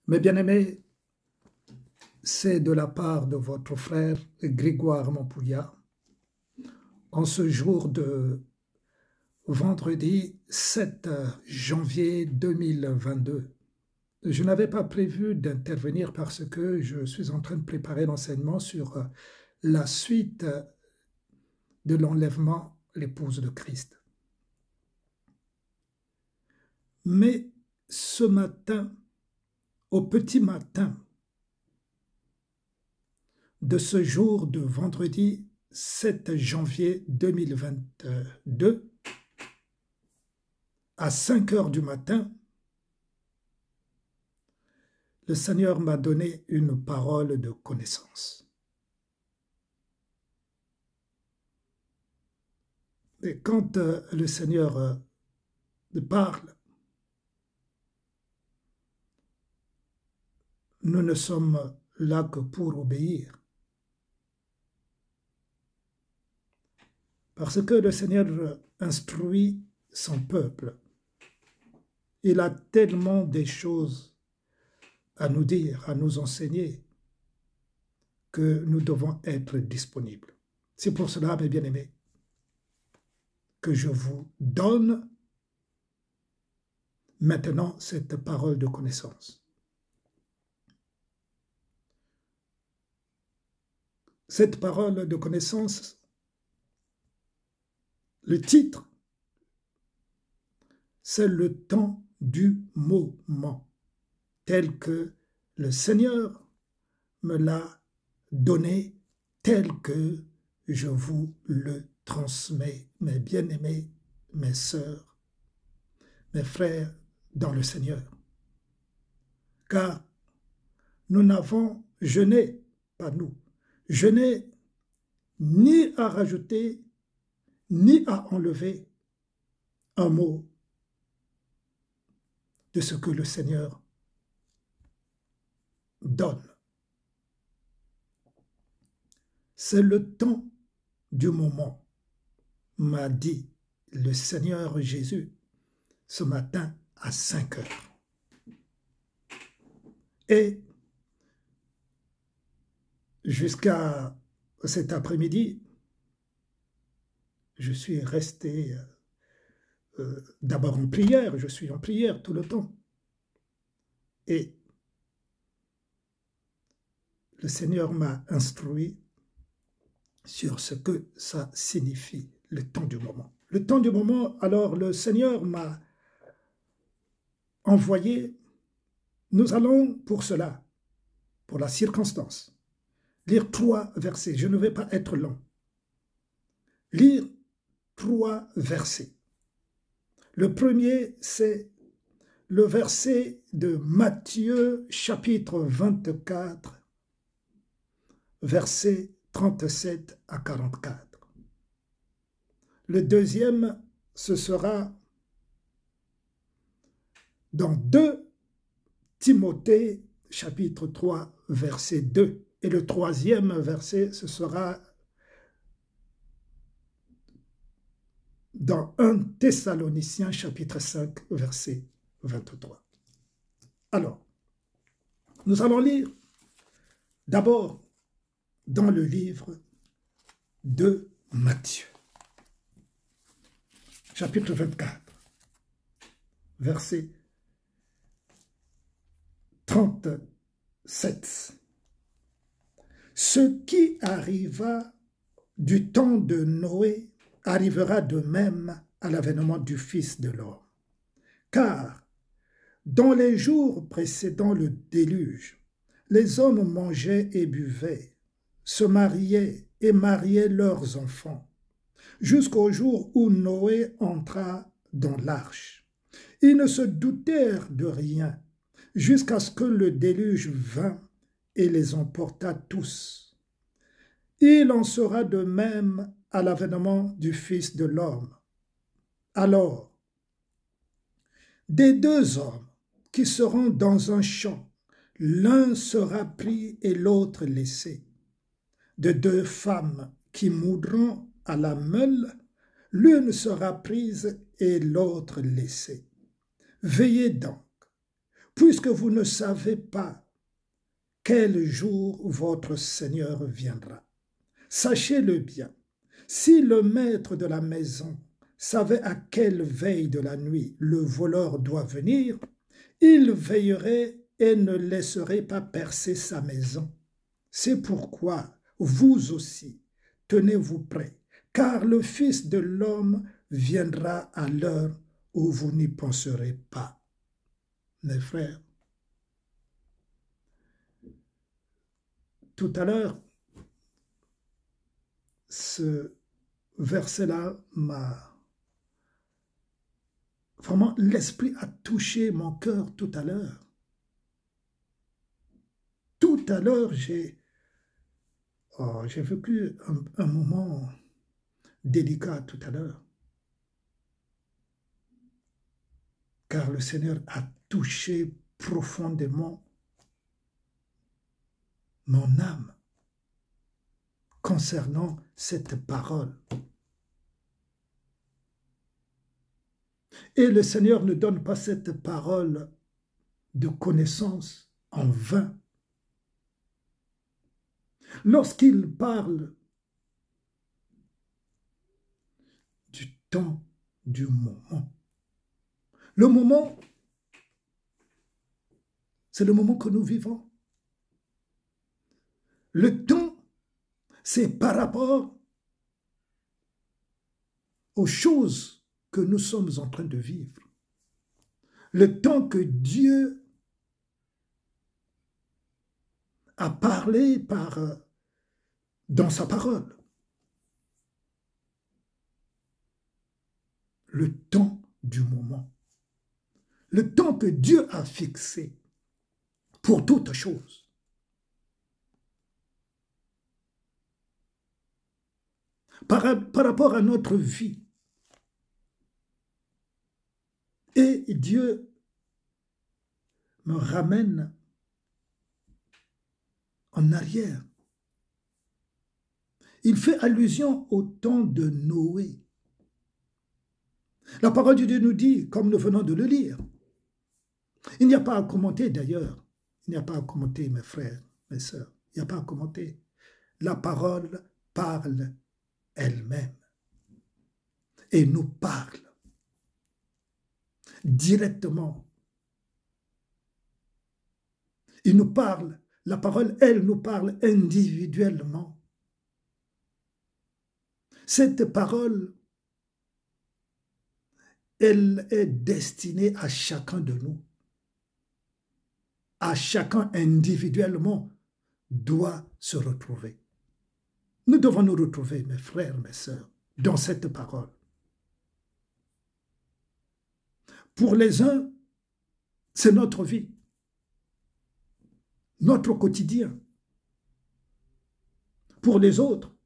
Mes bien-aimés, c'est de la part de votre frère Grégoire Mampouya, en ce jour de vendredi 7 janvier 2022. Je n'avais pas prévu d'intervenir parce que je suis en train de préparer l'enseignement sur la suite de l'enlèvement, l'épouse de Christ. Mais ce matin, au petit matin de ce jour de vendredi 7 janvier 2022, à 5 heures du matin, le Seigneur m'a donné une parole de connaissance. Et quand le Seigneur parle, nous ne sommes là que pour obéir. Parce que le Seigneur instruit son peuple. Il a tellement des choses à nous dire, à nous enseigner, que nous devons être disponibles. C'est pour cela, mes bien-aimés, que je vous donne maintenant cette parole de connaissance. Cette parole de connaissance, le titre, c'est le temps du moment, tel que le Seigneur me l'a donné, tel que je vous le transmets, mes bien-aimés, mes sœurs, mes frères dans le Seigneur. Car nous n'avons, je n'ai ni à rajouter, ni à enlever un mot de ce que le Seigneur donne. C'est le temps du moment, m'a dit le Seigneur Jésus ce matin à 5 heures. Et jusqu'à cet après-midi, je suis resté d'abord en prière, je suis en prière tout le temps. Et le Seigneur m'a instruit sur ce que ça signifie, le temps du moment. Le temps du moment, alors le Seigneur m'a envoyé, nous allons pour cela, pour la circonstance, lire 3 versets. Je ne vais pas être long. Lire 3 versets. Le premier, c'est le verset de Matthieu, chapitre 24, versets 37 à 44. Le deuxième, ce sera dans 2 Timothée, chapitre 3, verset 2. Et le troisième verset, ce sera dans 1 Thessaloniciens, chapitre 5, verset 23. Alors, nous allons lire d'abord dans le livre de Matthieu, chapitre 24, verset 37. Ce qui arriva du temps de Noé arrivera de même à l'avènement du Fils de l'homme. Car dans les jours précédant le déluge, les hommes mangeaient et buvaient, se mariaient et mariaient leurs enfants, jusqu'au jour où Noé entra dans l'arche. Ils ne se doutèrent de rien, jusqu'à ce que le déluge vint et les emporta tous. Il en sera de même à l'avènement du Fils de l'homme. Alors, des 2 hommes qui seront dans un champ, l'un sera pris et l'autre laissé. De 2 femmes qui moudront à la meule, l'une sera prise et l'autre laissée. Veillez donc, puisque vous ne savez pas quel jour votre Seigneur viendra. Sachez-le bien, si le maître de la maison savait à quelle veille de la nuit le voleur doit venir, il veillerait et ne laisserait pas percer sa maison. C'est pourquoi vous aussi, tenez-vous prêts, car le Fils de l'homme viendra à l'heure où vous n'y penserez pas. Mes frères, tout à l'heure, ce verset-là m'a... Vraiment, l'Esprit a touché mon cœur tout à l'heure. Tout à l'heure, j'ai vécu un moment délicat tout à l'heure. Car le Seigneur a touché profondément mon âme concernant cette parole. Et le Seigneur ne donne pas cette parole de connaissance en vain. Lorsqu'il parle du temps, du moment, le moment, c'est le moment que nous vivons. Le temps, c'est par rapport aux choses que nous sommes en train de vivre. Le temps que Dieu a parlé dans sa parole. Le temps du moment. Le temps que Dieu a fixé pour toutes choses. Par rapport à notre vie. Et Dieu me ramène en arrière. Il fait allusion au temps de Noé. La parole de Dieu nous dit, comme nous venons de le lire, il n'y a pas à commenter d'ailleurs, il n'y a pas à commenter mes frères, mes sœurs, il n'y a pas à commenter. La parole parle elle-même et nous parle directement. Il nous parle, la parole, elle nous parle individuellement. Cette parole, elle est destinée à chacun de nous. À chacun individuellement doit se retrouver. Nous devons nous retrouver, mes frères, mes sœurs, dans cette parole. Pour les uns, c'est notre vie, notre quotidien. Pour les autres,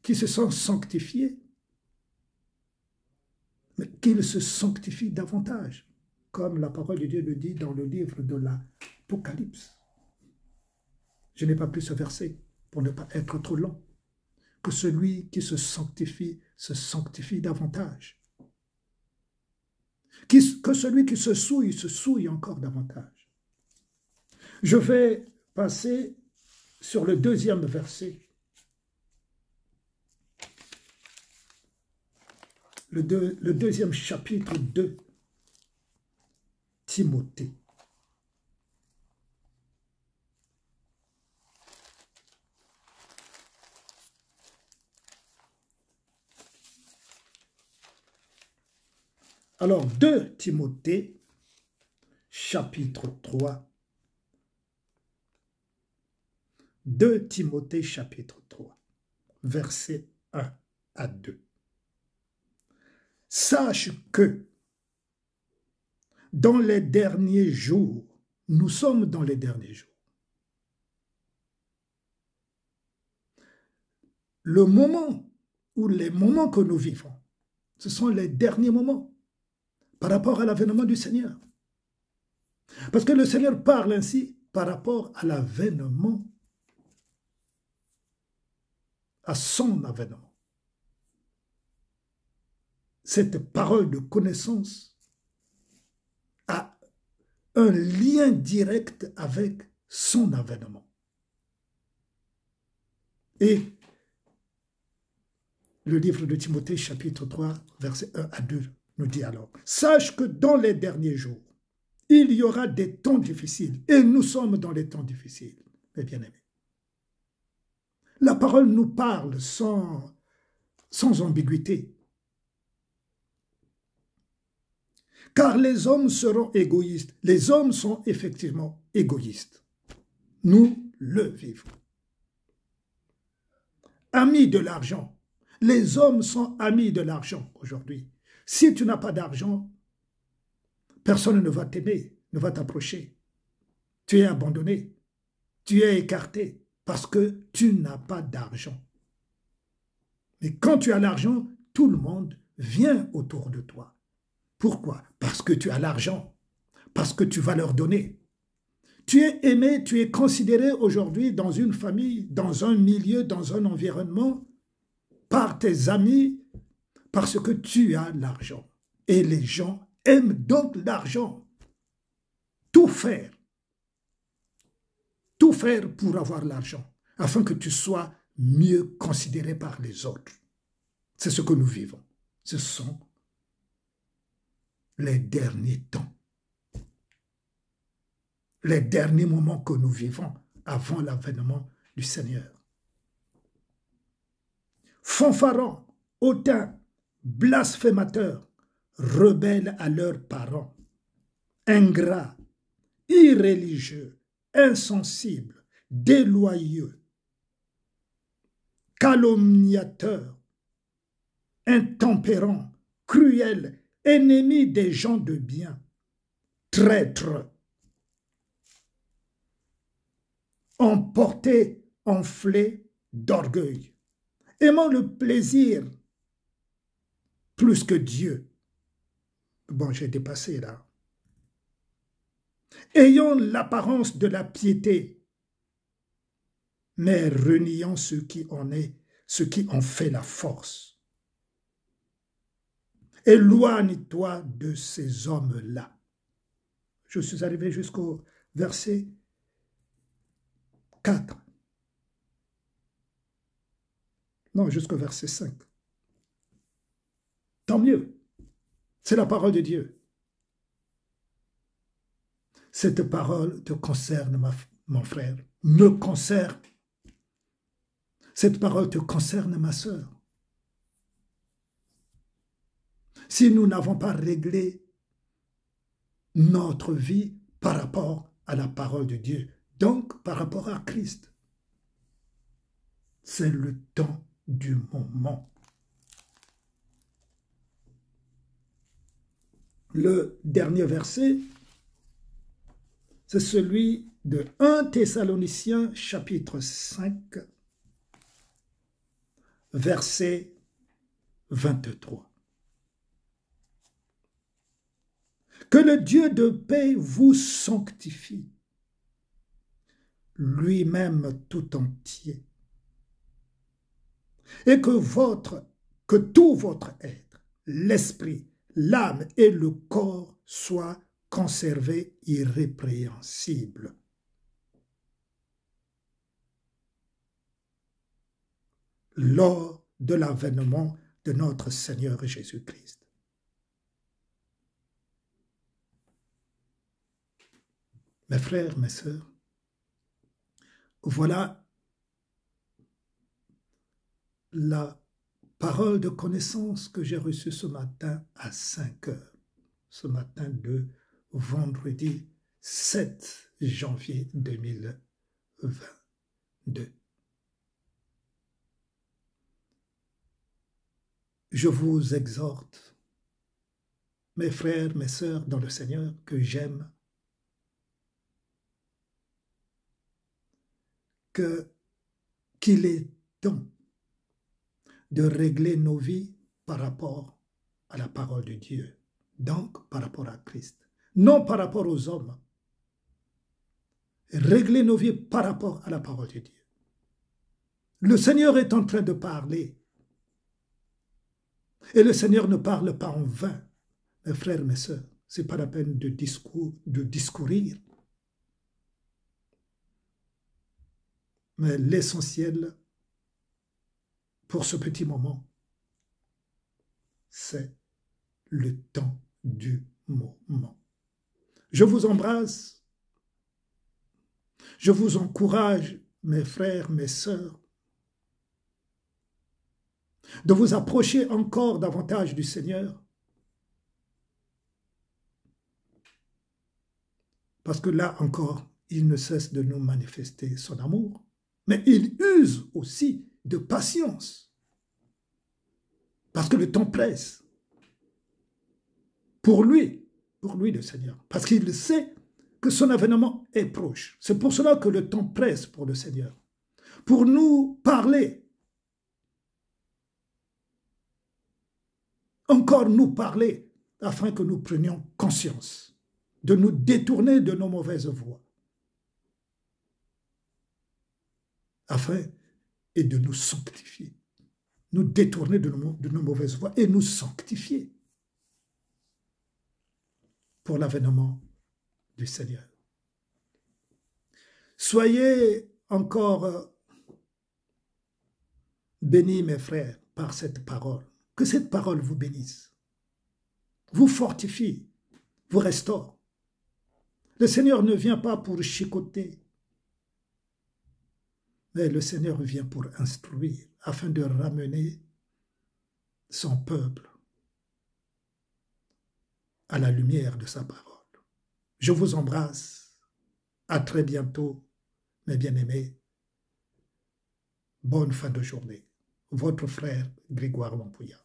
qui se sont sanctifiés, mais qu'ils se sanctifient davantage, comme la parole de Dieu le dit dans le livre de l'Apocalypse. Je n'ai pas pris ce verset pour ne pas être trop long. Que celui qui se sanctifie davantage. Que celui qui se souille encore davantage. Je vais passer sur le deuxième verset. Le deuxième chapitre de Timothée. Alors, 2 Timothée, chapitre 3. 2 Timothée, chapitre 3, versets 1 à 2. Sache que dans les derniers jours, nous sommes dans les derniers jours. Le moment ou les moments que nous vivons, ce sont les derniers moments par rapport à l'avènement du Seigneur. Parce que le Seigneur parle ainsi par rapport à l'avènement, à son avènement. Cette parole de connaissance a un lien direct avec son avènement. Et le livre de Timothée, chapitre 3, versets 1 à 2, nous dit alors, « Sache que dans les derniers jours, il y aura des temps difficiles, et nous sommes dans les temps difficiles, mes bien-aimés. La parole nous parle sans ambiguïté. Car les hommes seront égoïstes. Les hommes sont effectivement égoïstes. Nous le vivons. Amis de l'argent. Les hommes sont amis de l'argent aujourd'hui. Si tu n'as pas d'argent, personne ne va t'aimer, ne va t'approcher. Tu es abandonné, tu es écarté parce que tu n'as pas d'argent. Mais quand tu as l'argent, tout le monde vient autour de toi. Pourquoi? Parce que tu as l'argent, parce que tu vas leur donner. Tu es aimé, tu es considéré aujourd'hui dans une famille, dans un milieu, dans un environnement, par tes amis, parce que tu as l'argent. Et les gens aiment donc l'argent. Tout faire pour avoir l'argent, afin que tu sois mieux considéré par les autres. C'est ce que nous vivons. Ce sont les derniers temps. Les derniers moments que nous vivons avant l'avènement du Seigneur. Fanfarons, hautains, blasphémateurs, rebelles à leurs parents, ingrats, irréligieux, insensibles, déloyaux, calomniateurs, intempérants, cruels, ennemis des gens de bien, traîtres, emportés, enflés d'orgueil, aimant le plaisir plus que Dieu. Bon, j'ai dépassé là. Ayant l'apparence de la piété, mais reniant ce qui en fait la force. Éloigne-toi de ces hommes-là. Je suis arrivé jusqu'au verset 4. Non, jusqu'au verset 5. Tant mieux. C'est la parole de Dieu. Cette parole te concerne, mon frère, me concerne. Cette parole te concerne, ma sœur. Si nous n'avons pas réglé notre vie par rapport à la parole de Dieu, donc par rapport à Christ, c'est le temps du moment. Le dernier verset, c'est celui de 1 Thessaloniciens chapitre 5, verset 23. Que le Dieu de paix vous sanctifie, lui-même tout entier, et que tout votre être, l'esprit, l'âme et le corps soient conservés irrépréhensibles. Lors de l'avènement de notre Seigneur Jésus-Christ. Mes frères, mes sœurs, voilà la parole de connaissance que j'ai reçue ce matin à 5 heures, ce matin de vendredi 7 janvier 2022. Je vous exhorte, mes frères, mes sœurs dans le Seigneur, que j'aime, qu'il est temps de régler nos vies par rapport à la parole de Dieu, donc par rapport à Christ, non par rapport aux hommes. Régler nos vies par rapport à la parole de Dieu. Le Seigneur est en train de parler. Et le Seigneur ne parle pas en vain, mes frères, mes sœurs. ce n'est pas la peine de discourir. Mais l'essentiel pour ce petit moment, c'est le temps du moment. Je vous embrasse. Je vous encourage, mes frères, mes sœurs, de vous approcher encore davantage du Seigneur. Parce que là encore, il ne cesse de nous manifester son amour. Mais il use aussi de patience. Parce que le temps presse. Pour lui le Seigneur. Parce qu'il sait que son avènement est proche. C'est pour cela que le temps presse pour le Seigneur. Pour nous parler. Encore nous parler, afin que nous prenions conscience de nous détourner de nos mauvaises voies. Afin et de nous sanctifier. Nous détourner de nos mauvaises voies et nous sanctifier pour l'avènement du Seigneur. Soyez encore bénis, mes frères, par cette parole. Que cette parole vous bénisse, vous fortifie, vous restaure. Le Seigneur ne vient pas pour chicoter, mais le Seigneur vient pour instruire, afin de ramener son peuple à la lumière de sa parole. Je vous embrasse. À très bientôt, mes bien-aimés. Bonne fin de journée. Votre frère Grégoire Lompouya.